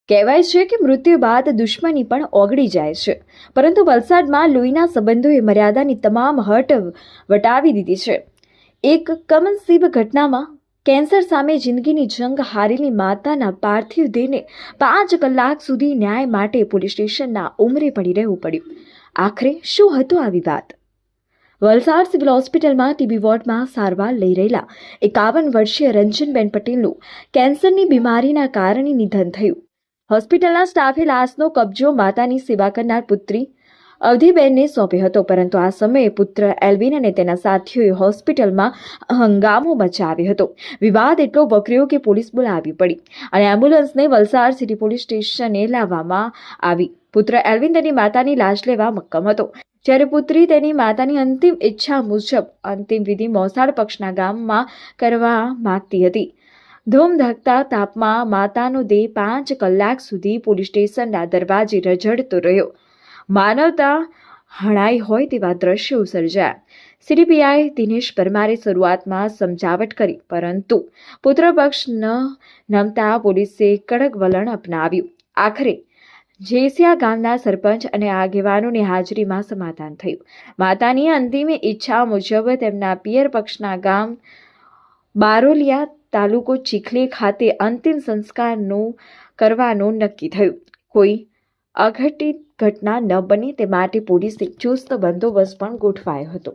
કહેવાય છે કે મૃત્યુ બાદ દુશ્મની પણ ઓગળી જાય છે, પરંતુ વલસાડમાં લોહીના સંબંધોએ મર્યાદાની તમામ હટ વટાવી દીધી છે. એક કમનસીબ ઘટનામાં કેન્સર સામે જિંદગીની જંગ હારેલી માતાના પાર્થિવ દેહને 5 કલાક સુધી ન્યાય માટે પોલીસ સ્ટેશનના ઉંબરે પડી રહેવું પડ્યું. આખરે શું હતો આ વિવાદ? વલસાડ સિવિલ હોસ્પિટલમાં ટીબી વોર્ડમાં સારવાર લઈ રહેલા 51 વર્ષીય રંજનબેન પટેલનું કેન્સરની બીમારીના કારણે નિધન થયું. હોસ્પિટલના સ્ટાફે લાશનો કબજો માતાની સેવા કરનાર પુત્રી અવધીબેનને સોંપ્યો હતો, પરંતુ આ સમયે પુત્ર એલ્વિન અને તેના સાથીઓએ હોસ્પિટલમાં હંગામો મચાવ્યો હતો. વિવાદ એટલો વકર્યો કે પોલીસ બોલાવવી પડી અને એમ્બ્યુલન્સને વલસાડ સિટી પોલીસ સ્ટેશને લાવવામાં આવી. પુત્ર એલ્વિન તેની માતાની લાશ લેવા મક્કમ હતો, જ્યારે પુત્રી તેની માતાની અંતિમ ઈચ્છા મુજબ અંતિમ વિધિ મોસાળ પક્ષના ગામમાં કરવા માંગતી હતી. ધૂમધકતા તાપમાં માતાનો દેહ 5 કલાક સુધી પોલીસ સ્ટેશનના દરવાજે રઝળતો રહ્યો. માનવતા હણાઈ હોય તેવા દ્રશ્યો સર્જાયા. સીડીપીઆઈ દિનેશ પરમારે શરૂઆતમાં સમજાવટ કરી, પરંતુ પુત્રપક્ષ ન નમતા પોલીસે કડક વલણ અપનાવ્યું. આખરે જેસિયા ગામના સરપંચ અને આગેવાનોની હાજરીમાં સમાધાન થયું. માતાની અંતિમ ઈચ્છા મુજબ તેમના પિયર પક્ષના ગામ બારોલિયા તાલુકો ચીખલી ખાતે અંતિમ સંસ્કારનું કરવાનું નક્કી થયું. કોઈ અઘટિત ઘટના ન બને તે માટે પોલીસે ચુસ્ત બંદોબસ્ત પણ ગોઠવાયો હતો.